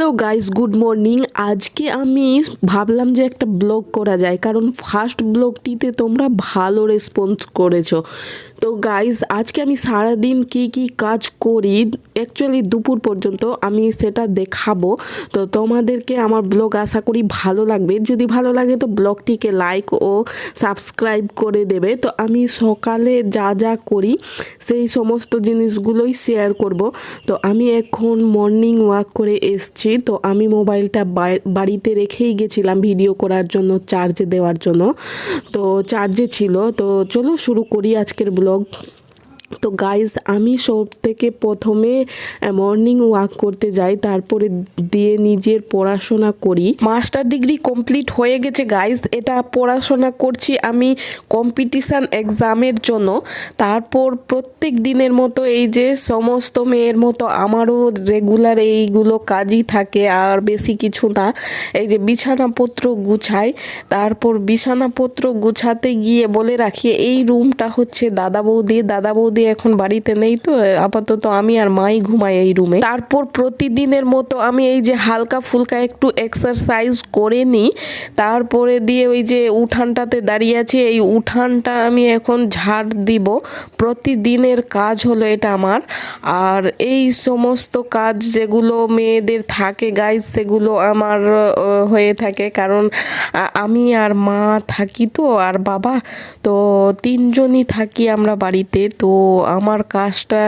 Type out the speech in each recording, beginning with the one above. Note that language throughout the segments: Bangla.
Hello guys, good morning. আজকে আমি ভাবলাম যে একটা ব্লগ করা যায়, কারণ ফার্স্ট ব্লগটিতে তোমরা ভালো রেসপন্স করেছো। তো গাইস, আজকে আমি সারাদিন কি কি কাজ করি অ্যাকচুয়ালি দুপুর পর্যন্ত আমি সেটা দেখাবো। তো তোমাদেরকে আমার ব্লগ আশা করি ভালো লাগবে। যদি ভালো লাগে তো ব্লগটিকে লাইক ও সাবস্ক্রাইব করে দেবে। তো আমি সকালে যা যা করি সেই সমস্ত জিনিসগুলোই শেয়ার করব। তো আমি এখন মর্নিং ওয়াক করে এসছি। তো আমি মোবাইলটা বাড়িতে রেখেই গেছিলাম ভিডিও করার জন্য, চার্জে দেওয়ার জন্য। তো চার্জে ছিল। তো চলো শুরু করি আজকের ব্লগ। তো গাইজ, আমি সব থেকে প্রথমে মর্নিং ওয়াক করতে যাই, তারপরে দিয়ে নিজের পড়াশোনা করি। মাস্টার ডিগ্রি কমপ্লিট হয়ে গেছে গাইজ। এটা পড়াশোনা করছি আমি কম্পিটিশান এক্সামের জন্য। তারপর প্রত্যেক দিনের মতো এই যে সমস্ত মেয়ের মতো আমারও রেগুলার এইগুলো কাজই থাকে, আর বেশি কিছু না। এই যে বিছানাপত্র গুছাই, তারপর বিছানাপত্র গুছাতে গিয়ে বলে রাখি এই রুমটা হচ্ছে দাদা বৌদি এখন বাড়িতে নেই, তো আপাতত আমি আর মাই ঘুমাই এই রুমে। তারপর প্রতিদিনের মতো আমি এই যে হালকা ফুলকা একটু এক্সারসাইজ করে নিই। তারপরে দিয়ে ওই যে উঠানটাতে দাঁড়িয়ে আছি, এই উঠানটা আমি এখন ঝাড় দিব। প্রতিদিনের কাজ হলো এটা আমার। আর এই সমস্ত কাজ যেগুলো মেয়েদের থাকে গাইজ, সেগুলো আমার হয়ে থাকে, কারণ আমি আর মা থাকি তো, আর বাবা, তো তিনজনই থাকি আমরা বাড়িতে। তো আমার কাজটা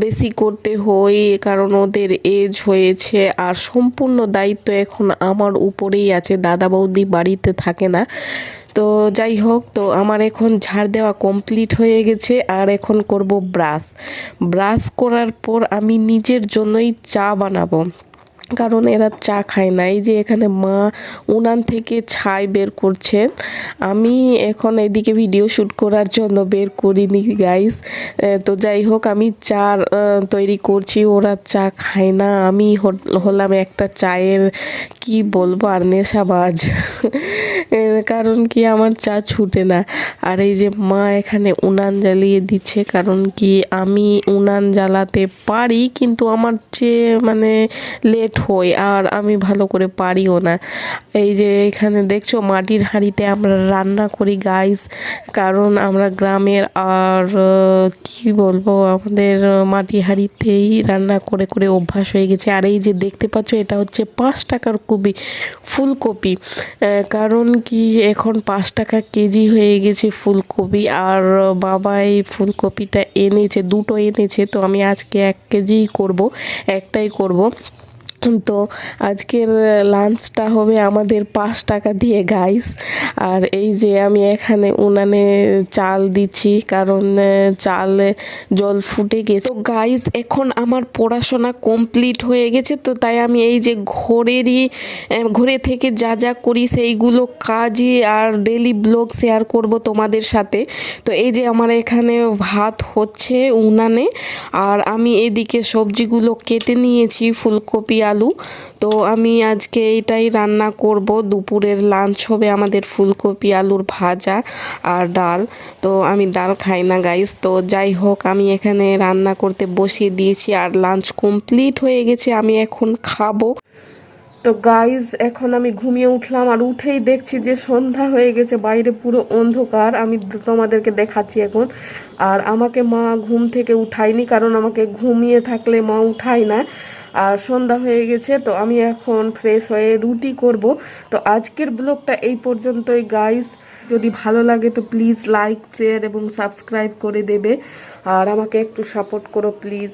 বেশি করতে হয়, কারণ ওদের এজ হয়েছে, আর সম্পূর্ণ দায়িত্ব এখন আমার উপরেই আছে। দাদা বৌদি বাড়িতে থাকে না। তো যাই হোক, তো আমার এখন ঝাড় দেওয়া কমপ্লিট হয়ে গেছে। আর এখন করব ব্রাশ করার পর আমি নিজের জন্যই চা বানাবো, কারণ এরা চা খায় না। এই যে এখানে মা উনান থেকে ছাই বের করছেন, আমি এখন এদিকে ভিডিও শ্যুট করার জন্য বের করিনি গাইস। তো যাই হোক, আমি চা তৈরি করছি, ওরা চা খায় না। আমি হলাম একটা চায়ের কি বলবো আর নেশাবাজ কারণ কি আমার চা ছুটে না। আর এই যে মা এখানে উনান জ্বালিয়ে দিচ্ছে, কারণ কি আমি উনান জ্বালাতে পারি, কিন্তু আমার যে লেট হয়, আর আমি ভালো করে পারিও না। এই যে এখানে দেখছো মাটির হাঁড়িতে আমরা রান্না করি গাইস, কারণ আমরা গ্রামের, আর কি বলবো, আমাদের মাটি হাঁড়িতেই রান্না করে করে অভ্যাস হয়ে গেছে। আর এই যে দেখতে পাচ্ছ, এটা হচ্ছে 5 টাকার ফুলকপি, কারণ কি এখন 5 টাকা কেজি হয়ে গেছে ফুলকপি। আর বাবা এই ফুলকপিটা এনেছে, দুটো এনেছে। তো আমি আজকে 1 কেজিই করবো, একটাই করব। তো আজকের লাঞ্চটা হবে আমাদের 5 টাকা দিয়ে গাইস। আর এই যে আমি এখানে উনানে চাল দিচ্ছি, কারণ চালে জল ফুটে গেছে। তো গাইস, এখন আমার পড়াশোনা কমপ্লিট হয়ে গেছে, তো তাই আমি এই যে ঘরে থেকে যা যা করি সেইগুলো কাজই আর ডেলি ব্লগ শেয়ার করব তোমাদের সাথে। তো এই যে আমার এখানে ভাত হচ্ছে উনানে, আর আমি এদিকে সবজিগুলো কেটে নিয়েছি, ফুলকপি, আলু। তো আমি আজকে এইটাই রান্না করব। দুপুরের লাঞ্চ হবে আমাদের ফুলকপি আলুর ভাজা আর ডাল। তো আমি ডাল খাই না গাইস। তো যাই হোক, আমি এখানে রান্না করতে বসিয়ে দিয়েছি, আর লাঞ্চ কমপ্লিট হয়ে গেছে, আমি এখন খাবো। তো গাইজ, এখন আমি ঘুমিয়ে উঠলাম, আর উঠেই দেখছি যে সন্ধ্যা হয়ে গেছে, বাইরে পুরো অন্ধকার। আমি তোমাদেরকে দেখাচ্ছি এখন। আর আমাকে মা ঘুম থেকে উঠায়নি, কারণ আমাকে ঘুমিয়ে থাকলে মা উঠায় না। আর সন্ধ্যা হয়ে গেছে, তো আমি এখন ফ্রেশ হয়ে রুটি করব। তো আজকের ব্লগটা এই পর্যন্তই গাইজ। যদি ভালো লাগে তো প্লিজ লাইক, শেয়ার এবং সাবস্ক্রাইব করে দেবে, আর আমাকে একটু সাপোর্ট করো প্লিজ।